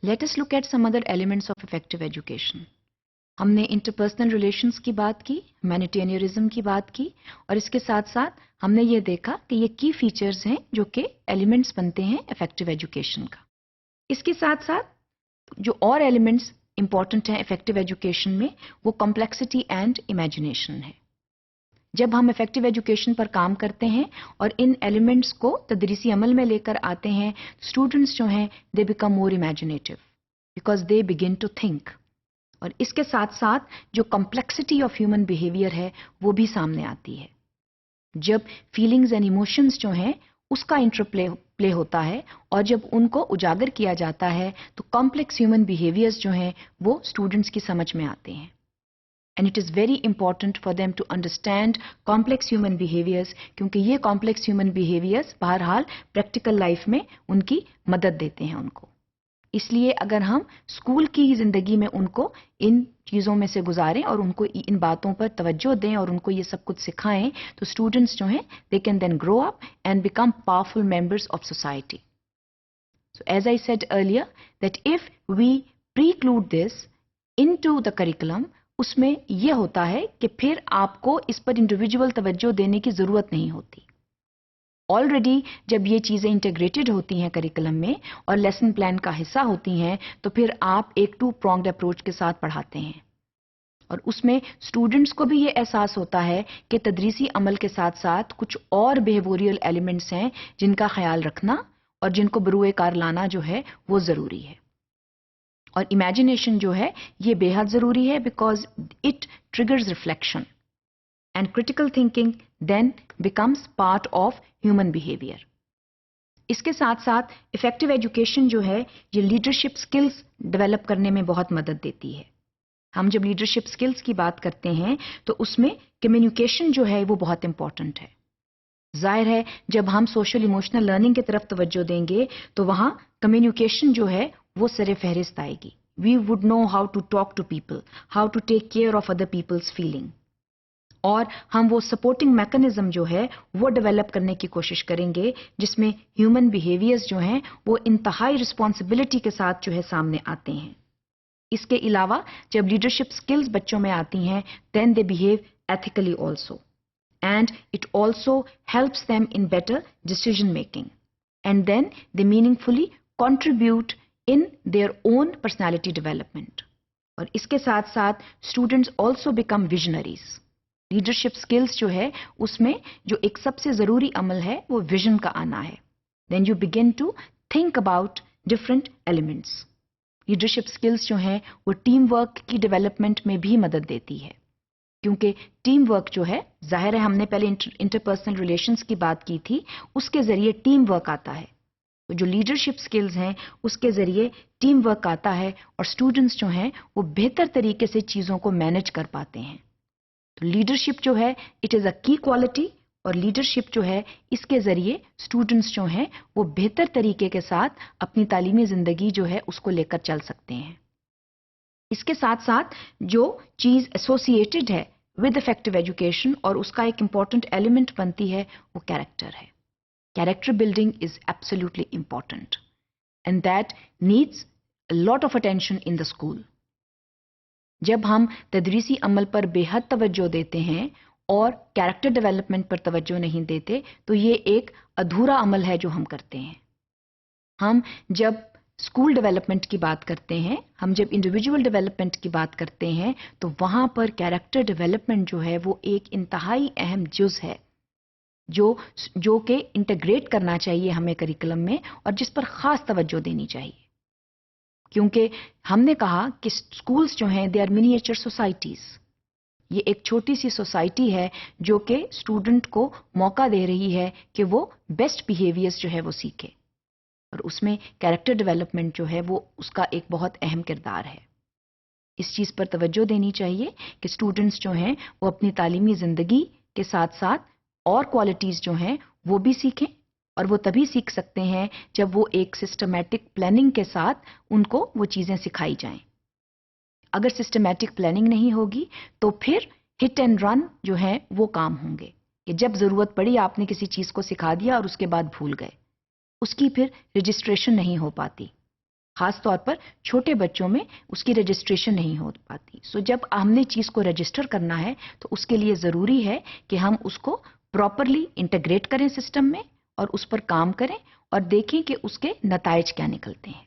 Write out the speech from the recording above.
Let us look at some other elements of effective education. हमने interpersonal relations की बात की, ह्यूमैनिटेरियनिज्म की बात की, और इसके साथ साथ हमने ये देखा कि ये की फीचर्स हैं जो कि एलिमेंट्स बनते हैं इफेक्टिव एजुकेशन का. इसके साथ साथ जो और एलिमेंट्स इंपॉर्टेंट हैं इफेक्टिव एजुकेशन में, वो कॉम्प्लेक्सिटी एंड इमेजिनेशन है. जब हम इफेक्टिव एजुकेशन पर काम करते हैं और इन एलिमेंट्स को तदरीसी अमल में लेकर आते हैं, स्टूडेंट्स जो हैं they become more imaginative because they begin to think. और इसके साथ साथ जो कॉम्प्लेक्सिटी ऑफ ह्यूमन बिहेवियर है वो भी सामने आती है. जब फीलिंग्स एंड इमोशंस जो हैं उसका इंटरप्ले होता है और जब उनको उजागर किया जाता है तो कॉम्प्लेक्स ह्यूमन बिहेवियर्स जो हैं वो स्टूडेंट्स की समझ में आते हैं. And it is very important for them to understand complex human behaviours, क्योंकि ये कॉम्प्लेक्स ह्यूमन बिहेवियर्स बहरहाल प्रैक्टिकल लाइफ में उनकी मदद देते हैं उनको. इसलिए अगर हम स्कूल की ज़िंदगी में उनको इन चीज़ों में से गुजारें और उनको इन बातों पर तवज्जो दें और उनको ये सब कुछ सिखाएं, तो स्टूडेंट्स जो हैं they can then grow up and become powerful members of society. So as I said earlier that if we preclude this into the curriculum, उसमें यह होता है कि फिर आपको इस पर इंडिविजुअल तवज्जो देने की ज़रूरत नहीं होती. ऑलरेडी जब ये चीज़ें इंटीग्रेटेड होती हैं करिकुलम में और लेसन प्लान का हिस्सा होती हैं, तो फिर आप एक टू प्रॉन्ग्ड अप्रोच के साथ पढ़ाते हैं और उसमें स्टूडेंट्स को भी ये एहसास होता है कि तदरीसी अमल के साथ साथ कुछ और बिहेवियरल एलिमेंट्स हैं जिनका ख्याल रखना और जिनको बरूए कार लाना जो है वो ज़रूरी है. और इमेजिनेशन जो है ये बेहद ज़रूरी है because it triggers reflection and critical thinking then becomes part of human behaviour. इसके साथ साथ इफेक्टिव एजुकेशन जो है ये लीडरशिप स्किल्स डेवलप करने में बहुत मदद देती है. हम जब लीडरशिप स्किल्स की बात करते हैं तो उसमें कम्युनिकेशन जो है वो बहुत इंपॉर्टेंट है. जाहिर है जब हम सोशल इमोशनल लर्निंग की तरफ तवज्जो देंगे तो वहाँ कम्युनिकेशन जो है वो सरे फहरिस्त आएगी. We would know how to talk to people, how to take care of other people's feeling, और हम वो सपोर्टिंग मैकेनिज्म जो है वो डेवलप करने की कोशिश करेंगे जिसमें ह्यूमन बिहेवियर्स जो हैं वो इंतहाई रिस्पॉन्सिबिलिटी के साथ जो है सामने आते हैं. इसके अलावा जब लीडरशिप स्किल्स बच्चों में आती हैं then they behave ethically also and it also helps them in better decision making and then they meaningfully contribute in their own personality development. और इसके साथ साथ students also become visionaries. Leadership skills जो है उसमें जो एक सबसे ज़रूरी अमल है वो विजन का आना है. Then you begin to think about different elements. Leadership skills जो हैं वो टीम वर्क की डेवलपमेंट में भी मदद देती है, क्योंकि टीम वर्क जो है जाहिर है हमने पहले इंटरपर्सनल रिलेशंस की बात की थी, उसके ज़रिए टीम वर्क आता है. तो जो लीडरशिप स्किल्स हैं उसके ज़रिए टीम वर्क आता है और स्टूडेंट्स जो हैं वो बेहतर तरीके से चीज़ों को मैनेज कर पाते हैं. तो लीडरशिप जो है इट इज़ अ की क्वालिटी, और लीडरशिप जो है इसके ज़रिए स्टूडेंट्स जो हैं वो बेहतर तरीके के साथ अपनी तालीमी ज़िंदगी जो है उसको लेकर चल सकते हैं. इसके साथ साथ जो चीज़ एसोसिएटेड है विद इफेक्टिव एजुकेशन और उसका एक इम्पॉर्टेंट एलिमेंट बनती है वो कैरेक्टर है. Character building is absolutely important and that needs a lot of attention in the school. जब हम तदरीसी अमल पर बेहद तवज्जो देते हैं और कैरेक्टर डेवलपमेंट पर तवज्जो नहीं देते तो ये एक अधूरा अमल है जो हम करते हैं. हम जब स्कूल डेवलपमेंट की बात करते हैं, हम जब इंडिविजुअल डेवलपमेंट की बात करते हैं, तो वहाँ पर कैरेक्टर डेवलपमेंट जो है वो एक इंतहाई अहम जुज़ है जो कि इंटीग्रेट करना चाहिए हमें करिकुलम में और जिस पर ख़ास तवज्जो देनी चाहिए. क्योंकि हमने कहा कि स्कूल्स जो हैं दे आर मिनिएचर सोसाइटीज़. ये एक छोटी सी सोसाइटी है जो कि स्टूडेंट को मौका दे रही है कि वो बेस्ट बिहेवियर्स जो है वो सीखे, और उसमें कैरेक्टर डेवलपमेंट जो है वो उसका एक बहुत अहम किरदार है. इस चीज़ पर तवज्जो देनी चाहिए कि स्टूडेंट्स जो हैं वो अपनी तालीमी ज़िंदगी के साथ साथ और क्वालिटीज़ जो हैं वो भी सीखें, और वो तभी सीख सकते हैं जब वो एक सिस्टमैटिक प्लानिंग के साथ उनको वो चीज़ें सिखाई जाएं. अगर सिस्टमैटिक प्लानिंग नहीं होगी तो फिर हिट एंड रन जो है वो काम होंगे कि जब ज़रूरत पड़ी आपने किसी चीज़ को सिखा दिया और उसके बाद भूल गए, उसकी फिर रजिस्ट्रेशन नहीं हो पाती. خاص طور پر چھوٹے بچوں میں اس کی رجسٹریشن نہیں ہو پاتی. سو جب ہم نے چیز کو رجسٹر کرنا ہے تو اس کے لیے ضروری ہے کہ ہم اس کو پراپرلی انٹیگریٹ کریں سسٹم میں اور اس پر کام کریں اور دیکھیں کہ اس کے نتائج کیا نکلتے ہیں.